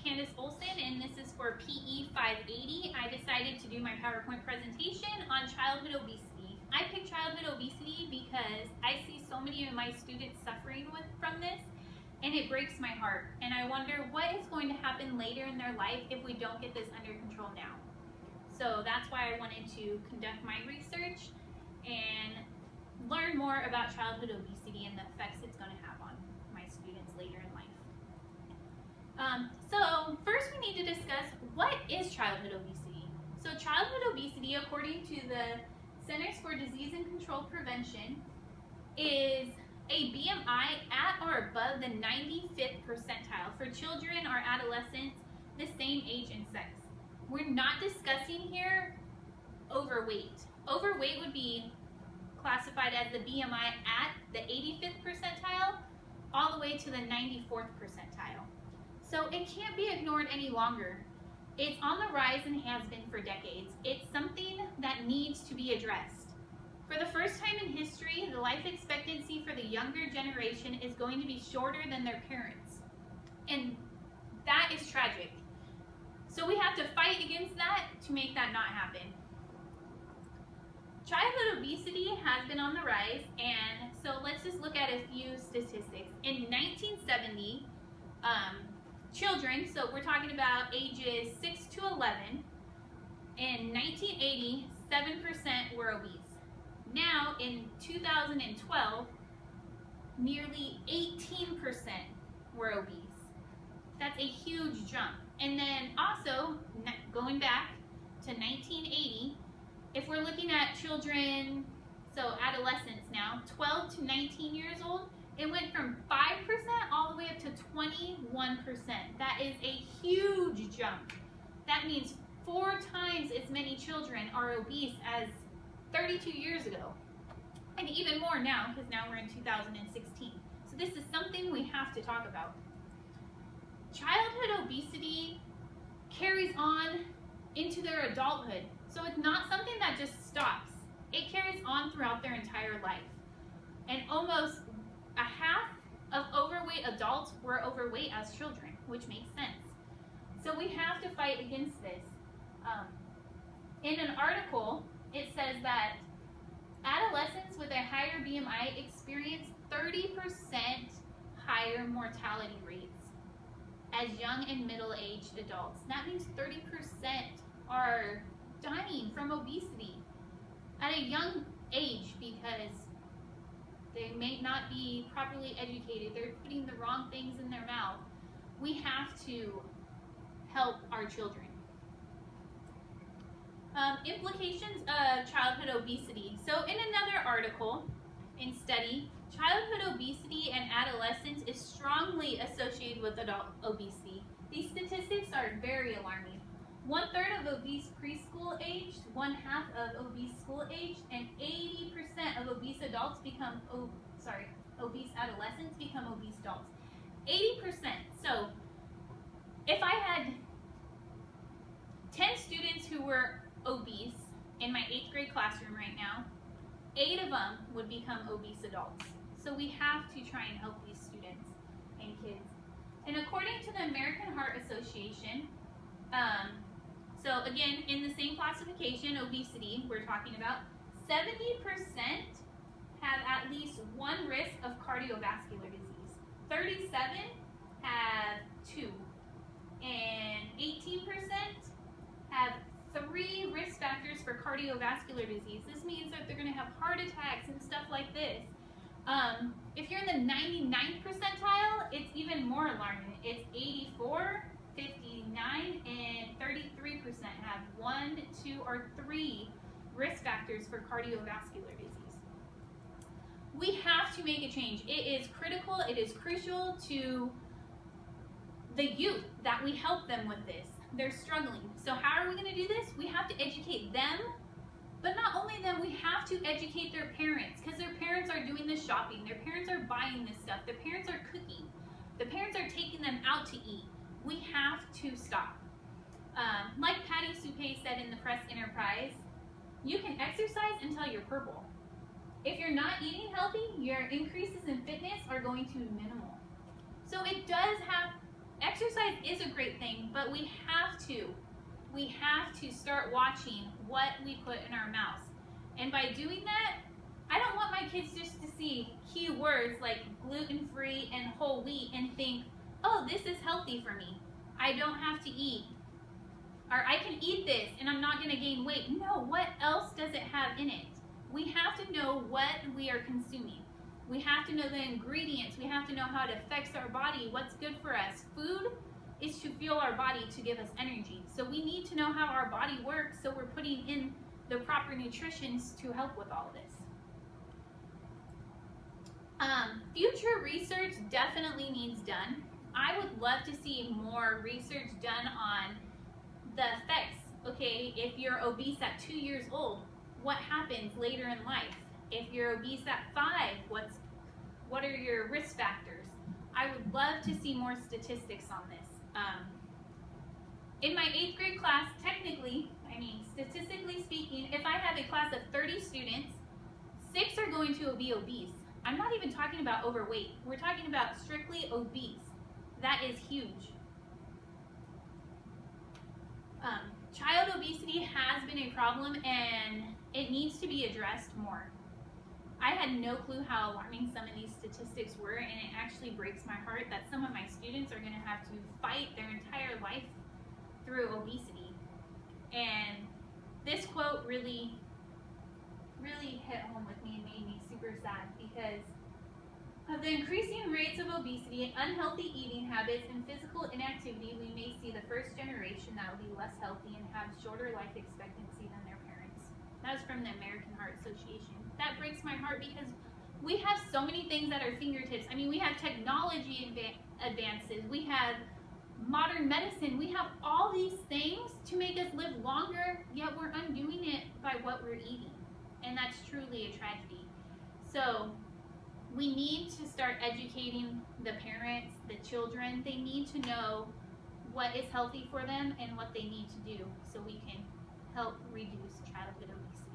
Candace Olson, and this is for PE 580. I decided to do my PowerPoint presentation on childhood obesity. I picked childhood obesity because I see so many of my students suffering from this, and it breaks my heart. And I wonder what is going to happen later in their life if we don't get this under control now. So that's why I wanted to conduct my research and learn more about childhood obesity and the effects it's going to have on my students later in life. So first we need to discuss what is childhood obesity. So childhood obesity, according to the Centers for Disease and Control Prevention, is a BMI at or above the 95th percentile for children or adolescents the same age and sex. We're not discussing here overweight. Overweight would be classified as the BMI at the 85th percentile all the way to the 94th percentile. So it can't be ignored any longer. It's on the rise and has been for decades. It's something that needs to be addressed. For the first time in history, the life expectancy for the younger generation is going to be shorter than their parents. And that is tragic. So we have to fight against that to make that not happen. Childhood obesity has been on the rise, and so let's just look at a few statistics. In 1970, children, so we're talking about ages 6 to 11, in 1980, 7% were obese. Now, in 2012, nearly 18% were obese. That's a huge jump. And then also, going back to 1980, if we're looking at children, so adolescents now, 12 to 19 years old, it went from 5% all the way up to 21%. That is a huge jump. That means 4 times as many children are obese as 32 years ago. And even more now, because now we're in 2016. So this is something we have to talk about. Childhood obesity carries on into their adulthood. So it's not something that just stops. It carries on throughout their entire life. And almost a half of overweight adults were overweight as children, which makes sense. So we have to fight against this. In an article, it says that adolescents with a higher BMI experience 30% higher mortality rates as young and middle-aged adults. That means 30% are dying from obesity at a young age because they may not be properly educated. They're putting the wrong things in their mouth. We have to help our children. Implications of childhood obesity. So in another article and study, childhood obesity and adolescence is strongly associated with adult obesity. These statistics are very alarming. 1/3 of obese preschool aged, 1/2 of obese school aged, and 80% of obese adults become, obese adolescents become obese adults. 80%. So if I had 10 students who were obese in my 8th grade classroom right now, 8 of them would become obese adults. So we have to try and help these students and kids. And according to the American Heart Association, so again, in the same classification, obesity, we're talking about, 70% have at least one risk of cardiovascular disease. 37 have 2. And 18% have 3 risk factors for cardiovascular disease. This means that they're going to have heart attacks and stuff like this. If you're in the 99th percentile, it's even more alarming. It's 84, 59, and 33% have 1, 2, or 3 risk factors for cardiovascular disease. We have to make a change. It is critical, it is crucial to the youth that we help them with this. They're struggling. So how are we going to do this? We have to educate them, but not only them, we have to educate their parents, because their parents are doing the shopping, their parents are buying this stuff, their parents are cooking, the parents are taking them out to eat. We have to stop. Like Patty Supay said in the Press Enterprise, you can exercise until you're purple. If you're not eating healthy, your increases in fitness are going to be minimal. So it does have, exercise is a great thing, we have to start watching what we put in our mouths. And by doing that, I don't want my kids just to see keywords like gluten-free and whole wheat and think, oh, this is healthy for me. I don't have to eat. Or I can eat this and I'm not going to gain weight. No, what else does it have in it? We have to know what we are consuming. We have to know the ingredients. We have to know how it affects our body, what's good for us. Food is to fuel our body to give us energy. So we need to know how our body works so we're putting in the proper nutritions to help with all of this. Future research definitely needs done. I would love to see more research done on the effects. Okay, if you're obese at 2 years old, what happens later in life? If you're obese at 5, what are your risk factors? I would love to see more statistics on this. In my 8th grade class, statistically speaking, if I have a class of 30 students, 6 are going to be obese. I'm not even talking about overweight. We're talking about strictly obese. That is huge. Child obesity has been a problem and it needs to be addressed more. I had no clue how alarming some of these statistics were, and it actually breaks my heart that some of my students are going to have to fight their entire life through obesity. And this quote really hit home with me and made me super sad because of the increasing rates of obesity, unhealthy eating habits, and physical inactivity, we may see the first generation that will be less healthy and have shorter life expectancy than their parents. That was from the American Heart Association. That breaks my heart because we have so many things at our fingertips. I mean, we have technology advances, we have modern medicine, we have all these things to make us live longer, yet we're undoing it by what we're eating. And that's truly a tragedy. So we need to start educating the parents, the children. They need to know what is healthy for them and what they need to do so we can help reduce childhood obesity.